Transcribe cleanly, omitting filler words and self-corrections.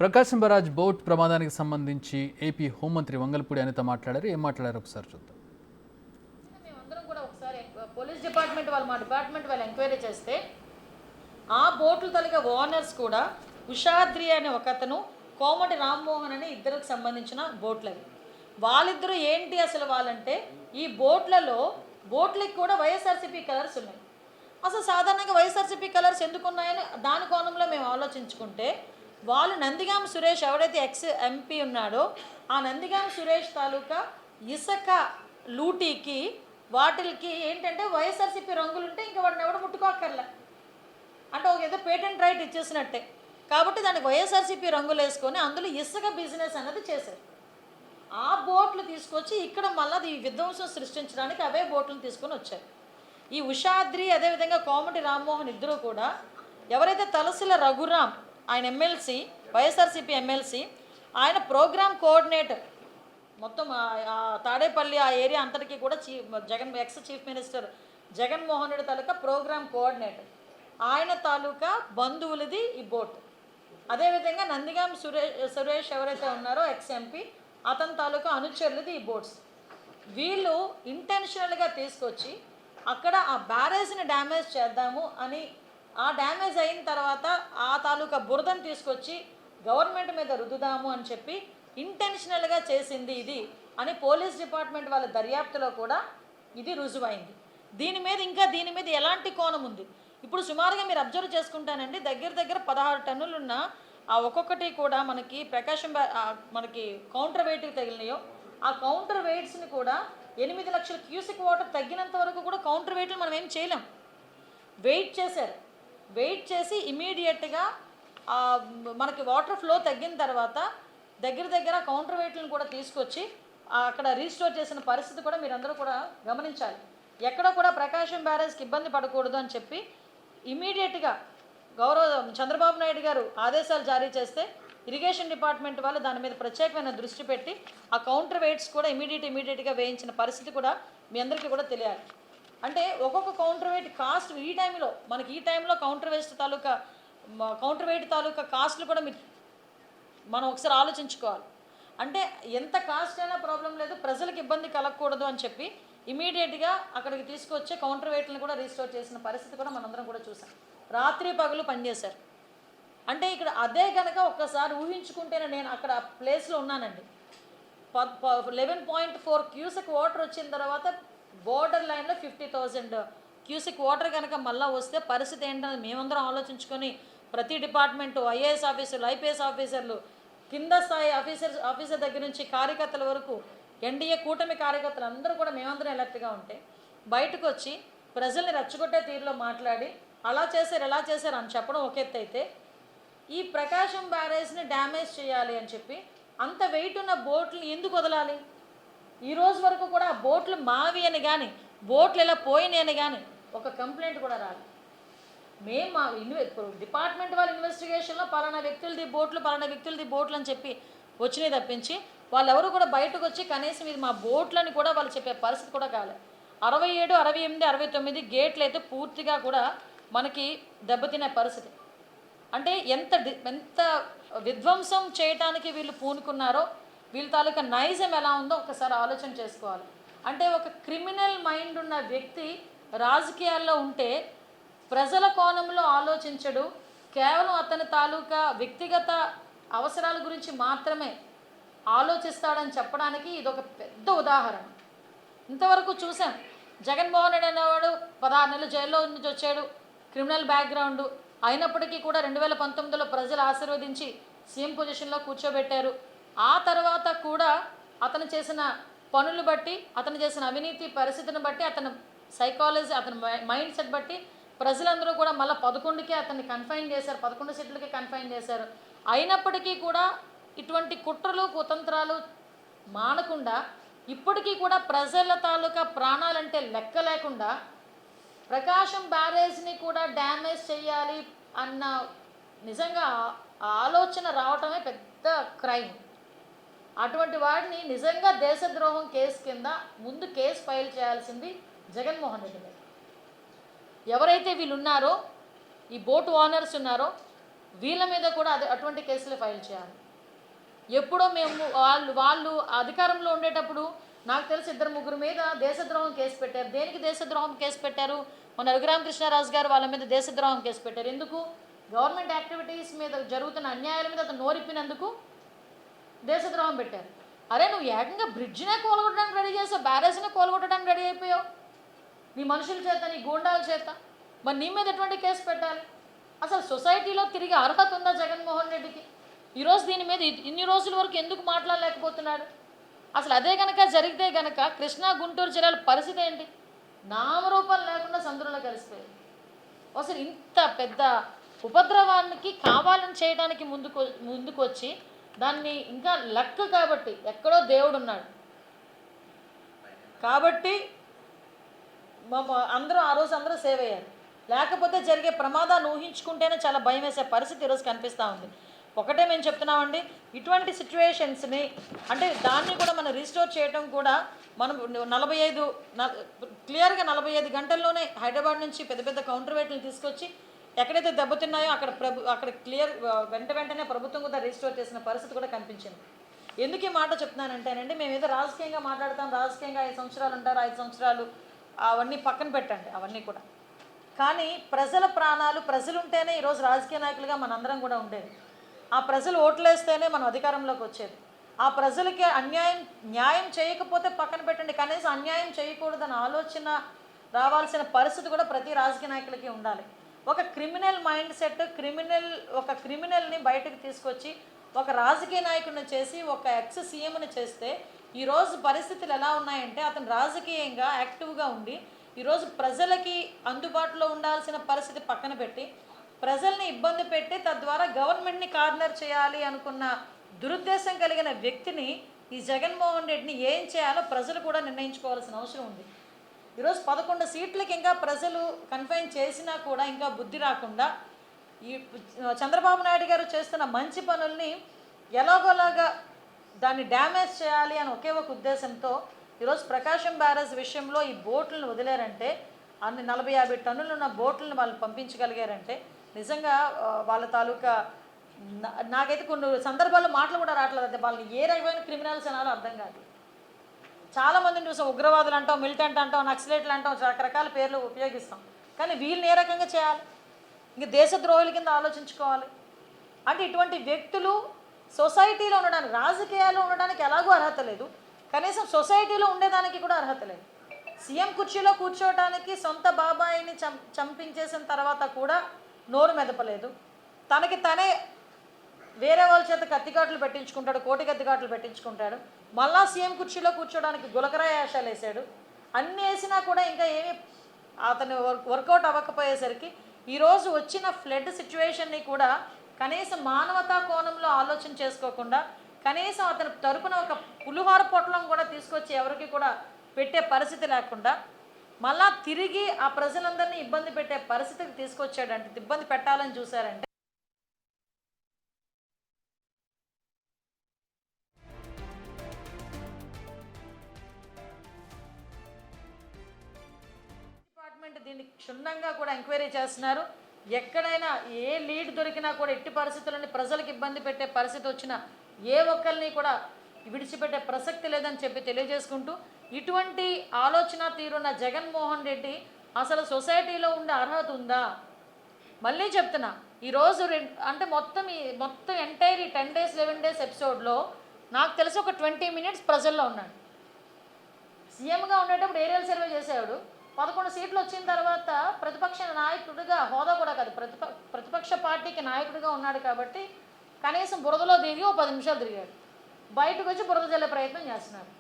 ప్రకాశం barrage boat ప్రమాదానికి సంబంధించి AP హోంమంత్రి వంగలపూడి అనిత మాట్లాడారు. ఏం మాట్లాడారు ఒకసారి చూద్దాం. మేమందరం కూడా ఒకసారి పోలీస్ డిపార్ట్మెంట్ వాళ్ళు మా డిపార్ట్మెంట్ వాళ్ళు ఎంక్వైరీ చేస్తే ఆ బోట్లు తలిగే ఓనర్స్ కూడా ఉషాద్రి అనే ఒకతను, కోమటి రామ్మోహన్ అని ఇద్దరికి సంబంధించిన బోట్లవి. వాళ్ళిద్దరూ ఏంటి అసలు వాళ్ళంటే ఈ బోట్లకి కూడా వైఎస్ఆర్సీపీ కలర్స్ ఉన్నాయి. అసలు సాధారణంగా వైఎస్ఆర్సీపీ కలర్స్ ఎందుకు ఉన్నాయని దాని కోణంలో మేము ఆలోచించుకుంటే వాళ్ళు నందిగామ సురేష్ ఎవడైతే ఎక్స్ ఎంపీ ఉన్నాడో ఆ నందిగామ సురేష్ తాలూకా ఇసుక లూటీకి వాటికి ఏంటంటే వైఎస్ఆర్సీపీ రంగులు ఉంటే ఇంకా వాడిని ఎవడు ముట్టుకోక్కర్లే, అంటే ఒక ఏదో పేటెంట్ రైట్ ఇచ్చేసినట్టే. కాబట్టి దానికి వైఎస్ఆర్సీపీ రంగులు వేసుకొని అందులో ఇసుక బిజినెస్ అన్నది చేశారు. ఆ బోట్లు తీసుకొచ్చి ఇక్కడ మళ్ళీ ఈ విధ్వంసం సృష్టించడానికి అవే బోట్లను తీసుకొని వచ్చారు. ఈ ఉషాద్రి అదేవిధంగా కోమటి రామ్మోహన్ ఇద్దరు కూడా ఎవరైతే తలసిల రఘురామ్ ఆయన ఎమ్మెల్సీ, వైఎస్ఆర్సీపీ ఎమ్మెల్సీ, ఆయన ప్రోగ్రామ్ కోఆర్డినేటర్, మొత్తం తాడేపల్లి ఆ ఏరియా అంతటికీ కూడా ex chief minister Jaganmohan Reddy తాలూకా ప్రోగ్రామ్ కోఆర్డినేటర్, ఆయన తాలూకా బంధువులది ఈ బోట్. అదేవిధంగా నందిగాం సురేష్ ఎవరైతే ఉన్నారో ఎక్స్ ఎంపీ, అతని తాలూకా అనుచరులది ఈ బోట్స్. వీళ్ళు ఇంటెన్షనల్గా తీసుకొచ్చి అక్కడ ఆ బ్యారేజ్ని డ్యామేజ్ చేద్దాము అని, ఆ డ్యామేజ్ అయిన తర్వాత ఆ తాలూకా బురదను తీసుకొచ్చి గవర్నమెంట్ మీద రుద్దుదాము అని చెప్పి ఇంటెన్షనల్గా చేసింది ఇది అని పోలీస్ డిపార్ట్మెంట్ వాళ్ళ దర్యాప్తులో కూడా ఇది రుజువైంది. దీని మీద ఎలాంటి కోణం ఉంది ఇప్పుడు సుమారుగా మీరు అబ్జర్వ్ చేసుకుంటానండి, దగ్గర 16 టన్నులున్న ఆ ఒక్కొక్కటి కూడా మనకి మనకి కౌంటర్ వెయిట్కి తగిలినాయో ఆ కౌంటర్ వెయిట్స్ని కూడా 8 లక్షల క్యూసిక్ వాటర్ తగ్గినంత వరకు కూడా కౌంటర్ వెయిట్లు మనం ఏం చేయలేం. వెయిట్ చేసి ఇమీడియట్గా మనకి వాటర్ ఫ్లో తగ్గిన తర్వాత దగ్గర కౌంటర్ వెయిట్లను కూడా తీసుకొచ్చి అక్కడ రీస్టోర్ చేసిన పరిస్థితి కూడా మీరందరూ కూడా గమనించాలి. ఎక్కడ కూడా ప్రకాశం బ్యారేజ్కి ఇబ్బంది పడకూడదు అని చెప్పి ఇమీడియట్గా గౌరవ చంద్రబాబు నాయుడు గారు ఆదేశాలు జారీ చేస్తే ఇరిగేషన్ డిపార్ట్మెంట్ వాళ్ళు దాని మీద ప్రత్యేకమైన దృష్టి పెట్టి ఆ కౌంటర్ వెయిట్స్ కూడా ఇమీడియట్గా వేయించిన పరిస్థితి కూడా మీ అందరికీ కూడా తెలియాలి. అంటే ఒక్కొక్క కౌంటర్ వెయిట్ కాస్ట్ ఈ టైంలో కౌంటర్ వెయిట్ తాలూకా కాస్ట్లు కూడా మనం ఒకసారి ఆలోచించుకోవాలి. అంటే ఎంత కాస్ట్ అయినా ప్రాబ్లం లేదు, ప్రజలకు ఇబ్బంది కలగకూడదు అని చెప్పి ఇమీడియట్గా అక్కడికి తీసుకొచ్చే కౌంటర్ వెయిట్లను కూడా రీస్టోర్ చేసిన పరిస్థితి కూడా మనందరం కూడా చూసాం. రాత్రి పగలు పనిచేశారు. అంటే ఇక్కడ అదే కనుక ఒక్కసారి ఊహించుకుంటేనే, నేను అక్కడ ప్లేస్లో ఉన్నానండి, 11.4 క్యూసెక్ వాటర్ వచ్చిన తర్వాత బోర్డర్ లైన్లో 50,000 క్యూసెక్ వాటర్ కనుక మళ్ళీ వస్తే పరిస్థితి ఏంటనేది మేమందరం ఆలోచించుకొని ప్రతి డిపార్ట్మెంటు, ఐఏఎస్ ఆఫీసర్లు, ఐపీఎస్ ఆఫీసర్లు, కింద స్థాయి ఆఫీసర్ దగ్గర నుంచి కార్యకర్తల వరకు, ఎన్డీఏ కూటమి కార్యకర్తలు అందరూ కూడా మేమందరం ఎలర్ట్గా ఉంటే బయటకు వచ్చి ప్రజల్ని రెచ్చగొట్టే తీరులో మాట్లాడి అలా చేశారు ఎలా చేశారు అని చెప్పడం ఒక ఎత్తు అయితే, ఈ ప్రకాశం బ్యారేజ్ని డ్యామేజ్ చేయాలి అని చెప్పి అంత వెయిట్ ఉన్న బోట్లు ఎందుకు వదలాలి? ఈ రోజు వరకు కూడా ఆ బోట్లు మావి అని కానీ, బోట్లు ఇలా పోయినాయి అని కానీ ఒక కంప్లైంట్ కూడా రాదు. డిపార్ట్మెంట్ వాళ్ళ ఇన్వెస్టిగేషన్లో పలానా వ్యక్తులది బోట్లు అని చెప్పి వచ్చినాయి తప్పించి వాళ్ళెవరు కూడా బయటకు వచ్చి కనీసం ఇది మా బోట్లని కూడా వాళ్ళు చెప్పే పరిస్థితి కూడా కాలేదు. 67, 68, 69 గేట్లు అయితే పూర్తిగా కూడా మనకి దెబ్బతినే పరిస్థితి. అంటే ఎంత విధ్వంసం చేయటానికి వీళ్ళు పూనుకున్నారో, వీళ్ళ తాలూకా నైజం ఎలా ఉందో ఒకసారి ఆలోచన చేసుకోవాలి. అంటే ఒక క్రిమినల్ మైండ్ ఉన్న వ్యక్తి రాజకీయాల్లో ఉంటే ప్రజల కోణంలో ఆలోచించడు, కేవలం అతని తాలూకా వ్యక్తిగత అవసరాల గురించి మాత్రమే ఆలోచిస్తాడని చెప్పడానికి ఇదొక పెద్ద ఉదాహరణ. ఇంతవరకు చూసాం, జగన్మోహన్ రెడ్డి అనేవాడు 16 నెలలు జైల్లో నుంచి వచ్చాడు, క్రిమినల్ బ్యాక్గ్రౌండ్ అయినప్పటికీ కూడా 2019లో ప్రజలు ఆశీర్వదించి సీఎం పొజిషన్లో కూర్చోబెట్టారు. ఆ తర్వాత కూడా అతను చేసిన పనులు బట్టి, అతను చేసిన అవినీతి పరిస్థితిని బట్టి, అతని సైకాలజీ, అతని మైండ్ సెట్ బట్టి ప్రజలందరూ కూడా మళ్ళీ 11కే అతన్ని కన్ఫైన్ చేశారు, 11 సీట్లకి కన్ఫైన్ చేశారు. అయినప్పటికీ కూడా ఇటువంటి కుట్రలు కుతంత్రాలు మానకుండా ఇప్పటికీ కూడా ప్రజల తాలూకా ప్రాణాలంటే లెక్క లేకుండా ప్రకాశం బ్యారేజ్ని కూడా డ్యామేజ్ చేయాలి అన్న నిజంగా ఆలోచన రావటమే పెద్ద క్రైమ్. అటువంటి వాడిని నిజంగా దేశద్రోహం కేసు కింద ముందు కేసు ఫైల్ చేయాల్సింది జగన్మోహన్ రెడ్డి మీద. ఎవరైతే వీళ్ళు ఉన్నారో, ఈ బోట్ ఓనర్స్ ఉన్నారో వీళ్ళ మీద కూడా అటువంటి కేసులు ఫైల్ చేయాలి. ఎప్పుడో మేము వాళ్ళు అధికారంలో ఉండేటప్పుడు నాకు తెలిసి 2-3 మీద దేశద్రోహం కేసు పెట్టారు. దేనికి దేశద్రోహం కేసు పెట్టారు? మన రఘురామకృష్ణరాజు గారు వాళ్ళ మీద దేశద్రోహం కేసు పెట్టారు. ఎందుకు? గవర్నమెంట్ యాక్టివిటీస్ మీద జరుగుతున్న అన్యాయాల మీద అతను నోరిప్పినందుకు దేశద్రోహం పెట్టారు. అరే నువ్వు ఏకంగా బ్రిడ్జినే కోలగొట్టడానికి రెడీ చేసావు, బ్యారేజ్నే కోలగొట్టడానికి రెడీ అయిపోయావు నీ మనుషుల చేత, నీ గూండాల చేత. మరి నీ మీద ఎటువంటి కేసు పెట్టాలి? అసలు సొసైటీలో తిరిగి అర్హత ఉందా జగన్మోహన్ రెడ్డికి? ఈరోజు దీని మీద ఇన్ని రోజుల వరకు ఎందుకు మాట్లాడలేకపోతున్నాడు? అసలు అదే కనుక జరిగితే కనుక కృష్ణా గుంటూరు జిల్లాల పరిస్థితి ఏంటి? నామరూపాలు లేకుండా సందులో కలిసిపోయారు. అసలు ఇంత పెద్ద ఉపద్రవానికి కావాలని చేయడానికి ముందుకు వచ్చి దాన్ని ఇంకా లక్ కాబట్టి ఎక్కడో దేవుడు ఉన్నాడు కాబట్టి ఆ రోజు అందరూ సేవ్ అయ్యారు. లేకపోతే జరిగే ప్రమాదాన్ని ఊహించుకుంటేనే చాలా భయం వేసే పరిస్థితి ఈరోజు కనిపిస్తూ ఉంది. ఒకటే మేము చెప్తున్నామండి, ఇటువంటి సిచ్యువేషన్స్ని అంటే దాన్ని కూడా మనం రీస్టోర్ చేయడం కూడా మనం క్లియర్గా 45 గంటల్లోనే హైదరాబాద్ నుంచి పెద్ద పెద్ద కౌంటర్ వెయిట్లను తీసుకొచ్చి ఎక్కడైతే దెబ్బతిన్నాయో అక్కడ క్లియర్ వెంటనే ప్రభుత్వం కూడా రీస్టోర్ చేసిన పరిస్థితి కూడా కనిపించింది. ఎందుకు ఈ మాట చెప్తున్నానంటేనండి, మేము ఏదో రాజకీయంగా మాట్లాడతాం, రాజకీయంగా 5 సంవత్సరాలు ఉంటారు, 5 సంవత్సరాలు అవన్నీ పక్కన పెట్టండి, అవన్నీ కూడా. కానీ ప్రజల ప్రాణాలు, ప్రజలు ఉంటేనే ఈరోజు రాజకీయ నాయకులుగా మనందరం కూడా ఉండేది. ఆ ప్రజలు ఓట్లేస్తేనే మనం అధికారంలోకి వచ్చేది. ఆ ప్రజలకి న్యాయం చేయకపోతే పక్కన పెట్టండి, కనీసం అన్యాయం చేయకూడదని ఆలోచన రావాల్సిన పరిస్థితి కూడా ప్రతి రాజకీయ నాయకులకి ఉండాలి. ఒక క్రిమినల్ మైండ్ సెట్, క్రిమినల్ని బయటకు తీసుకొచ్చి ఒక రాజకీయ నాయకుడిని చేసి ఒక ఎక్స్ సీఎంని చేస్తే ఈరోజు పరిస్థితులు ఎలా ఉన్నాయంటే అతను రాజకీయంగా యాక్టివ్గా ఉండి ఈరోజు ప్రజలకి అందుబాటులో ఉండాల్సిన పరిస్థితి పక్కన పెట్టి ప్రజల్ని ఇబ్బంది పెట్టి తద్వారా గవర్నమెంట్ని కార్నర్ చేయాలి అనుకున్న దురుద్దేశం కలిగిన వ్యక్తిని ఈ జగన్మోహన్ రెడ్డిని ఏం చేయాలో ప్రజలు కూడా నిర్ణయించుకోవాల్సిన అవసరం ఉంది. ఈరోజు 11 సీట్లకి ఇంకా ప్రజలు కన్ఫైన్ చేసినా కూడా ఇంకా బుద్ధి రాకుండా ఈ చంద్రబాబు నాయుడు గారు చేస్తున్న మంచి పనుల్ని ఎలాగోలాగా దాన్ని డ్యామేజ్ చేయాలి అని ఒకే ఒక ఉద్దేశంతో ఈరోజు ప్రకాశం బ్యారేజ్ విషయంలో ఈ బోట్లను వదిలేరంటే, అన్ని 40-50 టన్నులు ఉన్న బోట్లను వాళ్ళు పంపించగలిగారంటే నిజంగా వాళ్ళ తాలూకా నాకైతే కొన్ని సందర్భాల్లో మాటలు కూడా రావట్లేదు. అంటే వాళ్ళని ఏ రకమైన క్రిమినల్స్ అనాలో అర్థం కాదు. చాలామందిని చూసాం, ఉగ్రవాదులు అంటాం, మిలిటెంట్ అంటాం, నక్సలైట్లు అంటాం, రకరకాల పేర్లు ఉపయోగిస్తాం. కానీ వీళ్ళని ఏ రకంగా చేయాలి? ఇంక దేశద్రోహుల కింద ఆలోచించుకోవాలి. అంటే ఇటువంటి వ్యక్తులు సొసైటీలో ఉండడానికి, రాజకీయాల్లో ఉండడానికి ఎలాగో అర్హత లేదు, కనీసం సొసైటీలో ఉండేదానికి కూడా అర్హత లేదు. సీఎం కుర్చీలో కూర్చోవడానికి సొంత బాబాయిని చంపించేసిన తర్వాత కూడా నోరు మెదపలేదు. తనకి తనే వేరే వాళ్ళ చేత కత్తికాట్లు పెట్టించుకుంటాడు, కోటి కత్తికాట్లు పెట్టించుకుంటాడు. మళ్ళా సీఎం కుర్చీలో కూర్చోడానికి గులకరాయ వేషాలు వేసాడు. అన్నీ వేసినా కూడా ఇంకా ఏమీ అతను వర్కౌట్ అవ్వకపోయేసరికి ఈరోజు వచ్చిన ఫ్లడ్ సిచ్యువేషన్ని కూడా కనీసం మానవతా కోణంలో ఆలోచన చేసుకోకుండా కనీసం అతని తరపున ఒక పులిహోర పొట్లం కూడా తీసుకొచ్చి ఎవరికి కూడా పెట్టే పరిస్థితి లేకుండా మళ్ళా తిరిగి ఆ ప్రజలందరినీ ఇబ్బంది పెట్టే పరిస్థితికి తీసుకొచ్చాడంటే, ఇబ్బంది పెట్టాలని చూశారంటే డిపార్ట్మెంట్ దీన్ని క్షుణ్ణంగా కూడా ఎంక్వైరీ చేస్తున్నారు. ఎక్కడైనా ఏ లీడ్ దొరికినా కూడా ఎట్టి పరిస్థితులని ప్రజలకు ఇబ్బంది పెట్టే పరిస్థితి వచ్చినా ఏ ఒక్కరిని కూడా విడిచిపెట్టే ప్రసక్తి లేదని చెప్పి తెలియజేసుకుంటూ, ఇటువంటి ఆలోచన తీరున్న జగన్మోహన్ రెడ్డి అసలు సొసైటీలో ఉండే అర్హత ఉందా? మళ్ళీ చెప్తున్నా, ఈరోజు అంటే మొత్తం ఎంటైర్ 10 days 11 days ఎపిసోడ్లో నాకు తెలిసి ఒక 20 minutes ప్రజల్లో ఉన్నాడు. సీఎంగా ఉండేటప్పుడు ఏరియల్ సర్వే చేసేవాడు. 11 సీట్లు వచ్చిన తర్వాత ప్రతిపక్ష నాయకుడిగా హోదా కూడా కాదు, ప్రతిపక్ష పార్టీకి నాయకుడిగా ఉన్నాడు కాబట్టి కనీసం బురదలో దిగి 10 నిమిషాలు తిరిగాడు. బయటకు వచ్చి బురద జల్లే ప్రయత్నం చేస్తున్నారు.